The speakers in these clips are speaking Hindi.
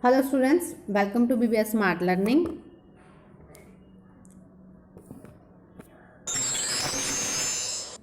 Hello students, welcome to BBS Smart Learning.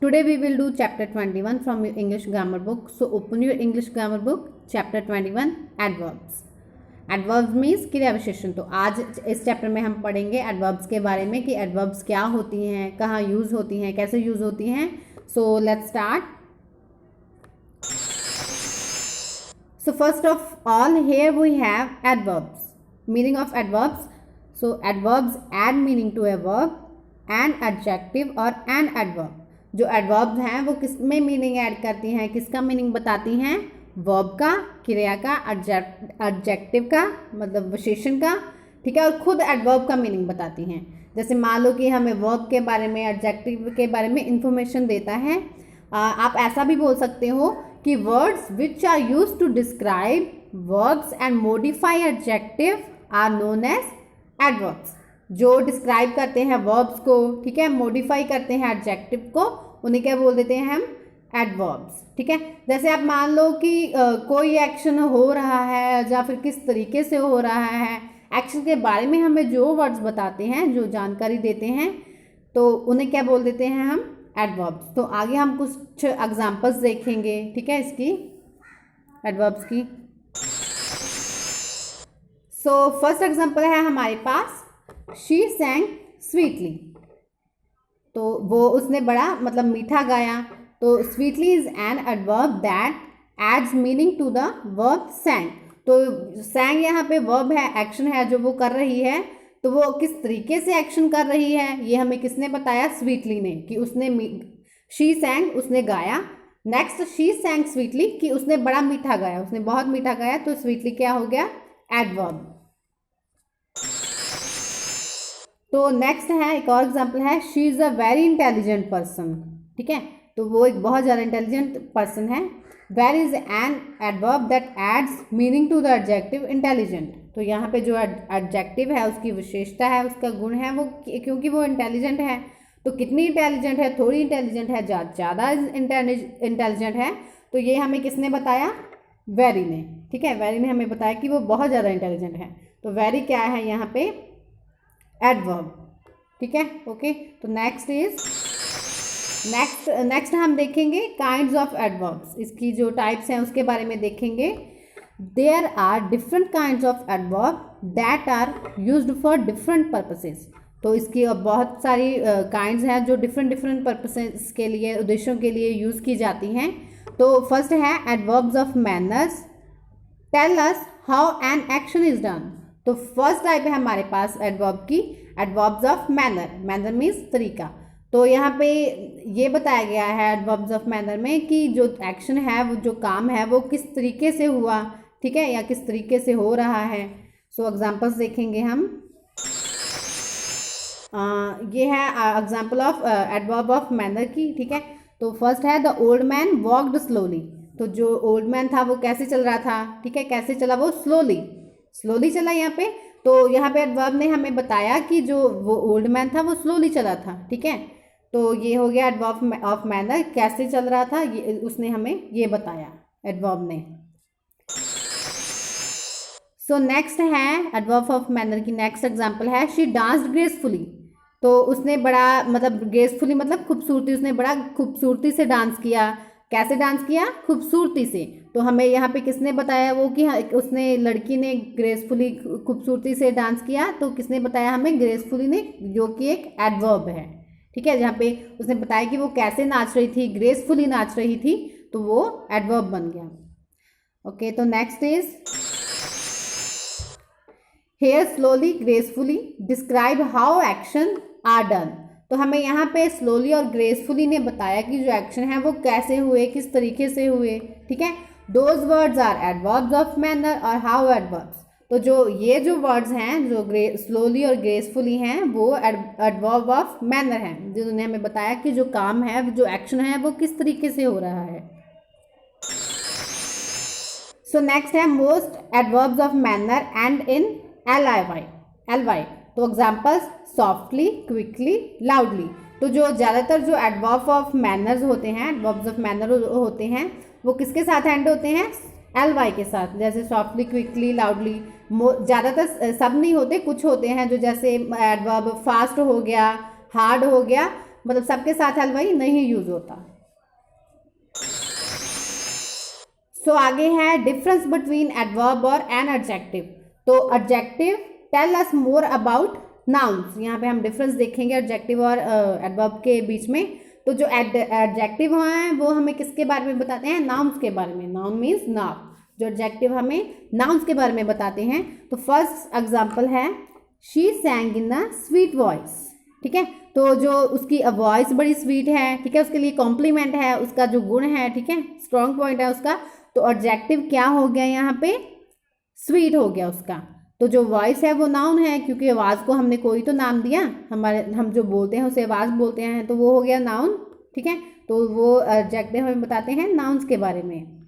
Today we will do chapter 21 from your English grammar book. So open your English grammar book, chapter 21 adverbs. Adverbs means क्रिया विशेषण। तो आज इस चैप्टर में हम पढ़ेंगे adverbs के बारे में कि adverbs क्या होती हैं, कहाँ यूज़ होती हैं, कैसे यूज़ होती हैं। So let's start. So first of all, here we have adverbs. Meaning of adverbs. So adverbs add meaning to a verb, an adjective और an adverb. जो adverbs हैं वो किस में meaning add करती हैं, किसका meaning बताती हैं? verb का, क्रिया का, adjective का मतलब विशेषण का, ठीक है, और खुद adverb का meaning बताती हैं। जैसे मान लो कि हमें verb के बारे में, adjective के बारे में information देता है। आप ऐसा भी बोल सकते हो कि words which are used to describe verbs and modify adjective are known as adverbs. जो describe करते हैं verbs को, ठीक है, modify करते हैं adjective को, उन्हें क्या बोल देते हैं हम? adverbs, ठीक है। जैसे आप मान लो कि कोई एक्शन हो रहा है या फिर किस तरीके से हो रहा है, एक्शन के बारे में हमें जो वर्ड्स बताते हैं, जो जानकारी देते हैं, तो उन्हें क्या बोल देते हैं हम? एडवर्ब्स। तो आगे हम कुछ एग्जांपल्स देखेंगे, ठीक है, इसकी एडवर्ब्स की। सो फर्स्ट एग्जांपल है हमारे पास, शी सैंग स्वीटली। तो वो उसने बड़ा मतलब मीठा गाया। तो sweetly is an adverb that adds meaning to the verb sang. तो सैंग यहाँ पे वर्ब है, एक्शन है जो वो कर रही है। तो वो किस तरीके से एक्शन कर रही है ये हमें किसने बताया? स्वीटली ने, कि उसने शी सैंग, उसने गाया। नेक्स्ट, शी सैंग स्वीटली, कि उसने बड़ा मीठा गाया, उसने बहुत मीठा गाया। तो स्वीटली क्या हो गया? एडवर्ब। तो नेक्स्ट है, एक और एग्जांपल है, she is a very intelligent person, ठीक है। तो वो एक बहुत ज़्यादा इंटेलिजेंट पर्सन है। Very is an adverb that adds meaning to the adjective intelligent. तो यहाँ पे जो एडजेक्टिव है उसकी विशेषता है, उसका गुण है वो, क्योंकि वो इंटेलिजेंट है। तो कितनी इंटेलिजेंट है? थोड़ी इंटेलिजेंट है, ज़्यादा इंटेलिजेंट है। तो ये हमें किसने बताया? वेरी ने, ठीक है। वेरी ने हमें बताया कि वो बहुत ज़्यादा इंटेलिजेंट है। तो वेरी क्या है यहाँ पे? एडवर्ब, ठीक है, ओके। तो नेक्स्ट हम देखेंगे काइंड्स ऑफ एडवर्ब्स। इसकी जो टाइप्स हैं उसके बारे में देखेंगे। There are different kinds of adverb that are used for different purposes. तो इसकी बहुत सारी काइंड्स हैं जो डिफरेंट पर्पसेस के लिए, उद्देश्यों के लिए यूज़ की जाती हैं। तो फर्स्ट है adverbs of manners, tell us how an action is done. तो फर्स्ट टाइप है हमारे पास एडवर्ब की, adverbs of manner. Manner means तरीका। तो यहाँ पे ये बताया गया है एडवर्ब्स ऑफ मैनर में कि जो एक्शन है, वो जो काम है, वो किस तरीके से हुआ, ठीक है, या किस तरीके से हो रहा है। सो एग्जांपल्स देखेंगे हम। ये है example of adverb of manner की, ठीक है। तो फर्स्ट है, the old man walked slowly. तो जो ओल्ड मैन था वो कैसे चल रहा था, ठीक है, कैसे चला? वो स्लोली चला यहाँ पे। तो यहाँ पे एडवर्ब ने हमें बताया कि जो वो ओल्ड मैन था वो स्लोली चला था, ठीक है। तो ये हो गया एडवर्ब ऑफ मैनर, कैसे चल रहा था ये उसने हमें ये बताया, एडवर्ब ने। सो नेक्स्ट है एडवर्ब ऑफ मैनर की नेक्स्ट एग्जांपल है, शी डांस्ड ग्रेसफुली। तो उसने बड़ा मतलब ग्रेसफुली मतलब खूबसूरती, उसने बड़ा खूबसूरती से डांस किया। कैसे डांस किया? खूबसूरती से। तो हमें यहाँ पे किसने बताया वो कि उसने, लड़की ने ग्रेसफुली, खूबसूरती से डांस किया। तो किसने बताया हमें? ग्रेसफुली ने, जो कि एक एडवर्ब है, ठीक है। जहाँ पे उसने बताया कि वो कैसे नाच रही थी, ग्रेसफुली नाच रही थी, तो वो एडवर्ब बन गया, ओके। तो next is here slowly gracefully describe how action are done. तो हमें यहाँ पे स्लोली और ग्रेसफुली ने बताया कि जो एक्शन है वो कैसे हुए, किस तरीके से हुए, ठीक है। Those words are adverbs of manner और हाउ एडवर्ब्स। तो जो वर्ड्स हैं, जो स्लोली और ग्रेसफुली हैं, वो एडवर्ब ऑफ मैनर हैं, जिन्होंने हमें बताया कि जो काम है, जो एक्शन है, वो किस तरीके से हो रहा है। सो नेक्स्ट है most adverbs of manner and in ly। तो एग्जाम्पल्स, सॉफ्टली, क्विकली, लाउडली। तो जो ज़्यादातर जो एडवर्ब ऑफ मैनर्स होते हैं, एडवर्ब्स ऑफ मैनर होते हैं, वो किसके साथ एंड होते हैं? ly के साथ, जैसे सॉफ्टली, क्विकली, लाउडली। ज़्यादातर सब नहीं होते, कुछ होते हैं जो जैसे एडवर्ब फास्ट हो गया, हार्ड हो गया, मतलब सबके साथ ly नहीं यूज होता। सो आगे है डिफरेंस बिटवीन एडवर्ब और एन एडजेक्टिव। तो adjective tell us more about nouns. यहाँ पे हम डिफरेंस देखेंगे एडजेक्टिव और एडवर्ब के बीच में। तो जो एडजेक्टिव हैं वो हमें किसके बारे में बताते हैं? नाउन्स के बारे में। Noun means noun. जो एडजेक्टिव हमें नाउन्स के बारे में बताते हैं। तो फर्स्ट एग्जांपल है she सैंग in a sweet voice. ठीक है, तो जो उसकी वॉइस बड़ी स्वीट है, ठीक है, उसके लिए कॉम्प्लीमेंट है, उसका जो गुण है, ठीक है, स्ट्रॉन्ग पॉइंट है उसका। तो एडजेक्टिव क्या हो गया यहाँ पे? स्वीट हो गया उसका। तो जो वॉइस है वो नाउन है, क्योंकि आवाज़ को हमने कोई तो नाम दिया, हम जो बोलते हैं उसे आवाज़ बोलते हैं, तो वो हो गया नाउन। ठीक है, तो वो एडजेक्टिव हमें बताते हैं नाउन्स के बारे में।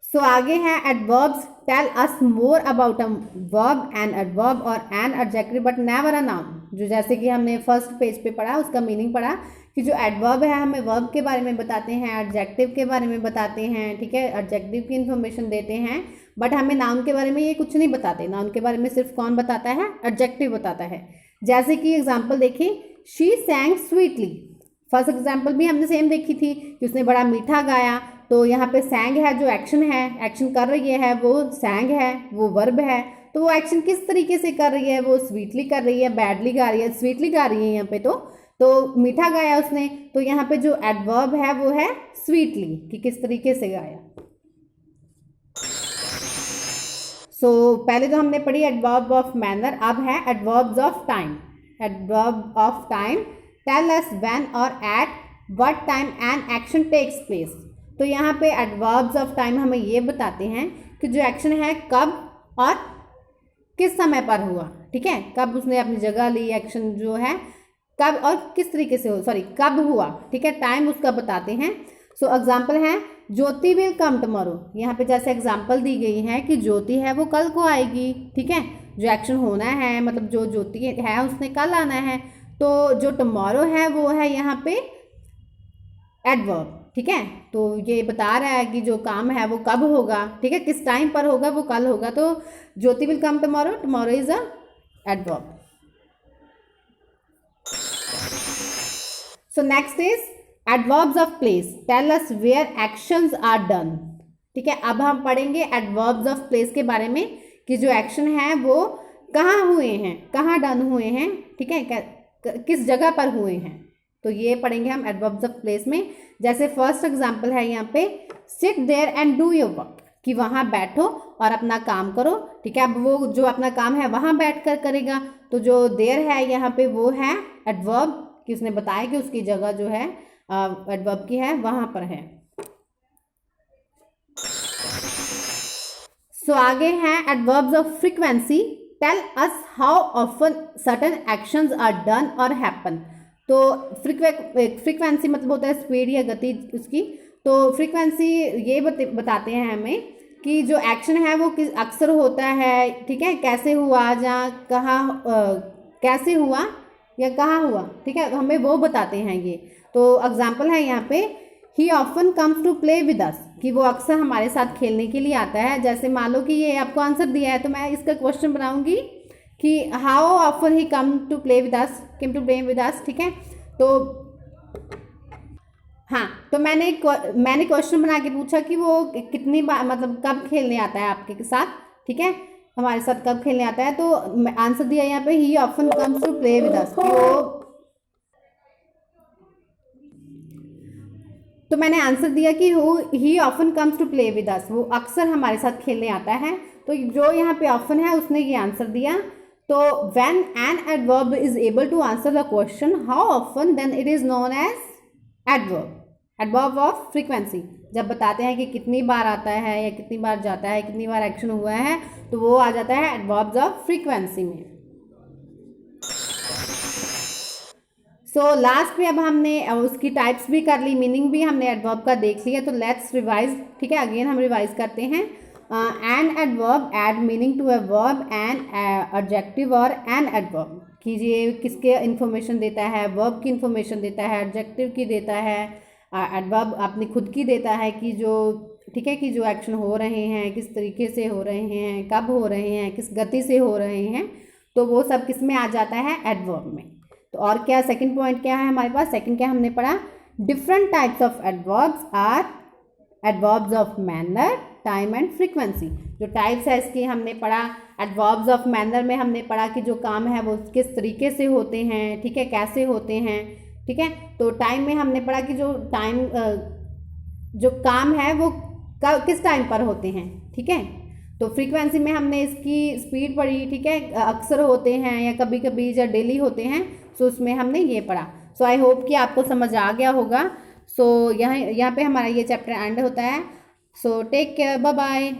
सो आगे है adverbs tell us more about a verb, an adverb और an adjective but never a noun. जो जैसे कि हमने फर्स्ट पेज पे पढ़ा, उसका मीनिंग पढ़ा कि जो एडवर्ब है हमें वर्ब के बारे में बताते हैं, एडजेक्टिव के बारे में बताते हैं, ठीक है, एडजेक्टिव की इन्फॉर्मेशन देते हैं, बट हमें नाउन के बारे में ये कुछ नहीं बताते। नाउन के बारे में सिर्फ कौन बताता है? एडजेक्टिव बताता है। जैसे कि एग्जाम्पल देखें, शी सैंग स्वीटली। फर्स्ट एग्जाम्पल भी हमने सेम देखी थी कि उसने बड़ा मीठा गाया। तो यहाँ पे सैंग है, जो एक्शन है, एक्शन कर रही है वो सैंग है, वो वर्ब है। तो वो एक्शन किस तरीके से कर रही है? वो स्वीटली कर रही है, बैडली गा रही है, स्वीटली गा रही है यहाँ पे। तो मीठा गाया उसने, तो यहाँ पे जो एडवर्ब है वो है स्वीटली, कि किस तरीके से गाया। पहले तो हमने पढ़ी एडवर्ब ऑफ मैनर, अब है adverbs of time. Adverb of time tell us when और at what time an action takes place. तो यहाँ पे एडवर्ब्स ऑफ टाइम हमें ये बताते हैं कि जो एक्शन है कब और किस समय पर हुआ। ठीक है, कब उसने अपनी जगह ली, एक्शन जो है कब और किस तरीके से कब हुआ। ठीक है, टाइम उसका बताते हैं। एग्जाम्पल है ज्योति विल कम टुमारो। यहाँ पे जैसे एग्जाम्पल दी गई है कि ज्योति है वो कल को आएगी। ठीक है, जो एक्शन होना है, मतलब जो ज्योति है उसने कल आना है। तो जो टुमारो है वो है यहाँ पे एडवर्ब। ठीक है, तो ये बता रहा है कि जो काम है वो कब होगा, ठीक है, किस टाइम पर होगा, वो कल होगा। तो Jyoti will come tomorrow, tomorrow is a adverb. So next is adverbs of place tell us where actions are done. ठीक है, अब हम पढ़ेंगे एडवर्ब्स ऑफ प्लेस के बारे में कि जो एक्शन है वो कहाँ हुए हैं, कहाँ डन हुए हैं, ठीक है, किस जगह पर हुए हैं। तो ये पढ़ेंगे हम एडवर्ब्स ऑफ प्लेस में। जैसे फर्स्ट एग्जांपल है यहाँ पे sit there and do your work, कि वहाँ बैठो और अपना काम करो। ठीक है, अब वो जो अपना काम है वहाँ बैठ कर करेगा। तो जो देयर है यहाँ पे वो है एडवर्ब, कि उसने बताया कि उसकी जगह जो है एडवर्ब की है वहाँ पर है। आगे है adverbs of frequency tell us how often certain actions are done और हैपन। तो फ्रीक्वेंसी मतलब होता है स्पीड या गति उसकी। तो फ्रीक्वेंसी ये बताते हैं हमें कि जो एक्शन है वो किस अक्सर होता है, ठीक है, कैसे हुआ, जहाँ कहाँ कैसे हुआ या कहाँ हुआ। ठीक है, हमें वो बताते हैं ये। तो एग्जाम्पल है यहाँ पे he often comes to play with us, कि वो अक्सर हमारे साथ खेलने के लिए आता है। जैसे मान लो कि ये आपको आंसर दिया है, तो मैं इसका क्वेश्चन बनाऊंगी कि how often he come to play with us, ठीक है। तो हाँ, तो मैंने क्वेश्चन बना के पूछा कि वो कितनी बार, मतलब कब खेलने आता है आपके साथ, ठीक है, हमारे साथ कब खेलने आता है। तो आंसर दिया यहाँ पे he often comes to play with us. तो मैंने आंसर दिया कि he often comes to play with us, वो अक्सर हमारे साथ खेलने आता है। तो जो यहाँ पे ऑफन है उसने ये आंसर दिया। तो when an adverb is able to answer the question how often, then it is known as adverb of frequency. जब बताते हैं कि कितनी बार आता है या कितनी बार जाता है, कितनी बार एक्शन हुआ है, तो वो आ जाता है एडवर्ब्स ऑफ फ्रीक्वेंसी में। लास्ट में अब हमने उसकी टाइप्स भी कर ली, मीनिंग भी हमने एडवर्ब का देख लिया। तो लेट्स रिवाइज। ठीक है, अगेन हम रिवाइज करते हैं। An adverb add meaning to a verb, an adjective और एन एडवर्ब, कि ये किसके इन्फॉर्मेशन देता है, वर्ब की इन्फॉर्मेशन देता है, एडजेक्टिव की देता है, एडवर्ब अपनी खुद की देता है कि जो ठीक है कि जो एक्शन हो रहे हैं किस तरीके से हो रहे हैं, कब हो रहे हैं, किस गति से हो रहे हैं, तो वो सब किस में आ जाता है, एडवर्ब में। तो और क्या सेकंड पॉइंट क्या है हमारे पास, सेकंड क्या हमने पढ़ा, different types of adverbs are adverbs of manner, time and frequency. जो टाइप्स है इसकी हमने पढ़ा, एडवर्ब्स ऑफ मैनर में हमने पढ़ा कि जो काम है वो किस तरीके से होते हैं, ठीक है, कैसे होते हैं, ठीक है। तो टाइम में हमने पढ़ा कि जो टाइम जो काम है वो किस टाइम पर होते हैं, ठीक है। तो फ्रीक्वेंसी में हमने इसकी स्पीड पढ़ी, ठीक है, अक्सर होते हैं या कभी कभी या डेली होते हैं, सो उसमें हमने ये पढ़ा। सो आई होप कि आपको समझ आ गया होगा। सो यहाँ पे हमारा ये चैप्टर एंड होता है। So take care, bye bye.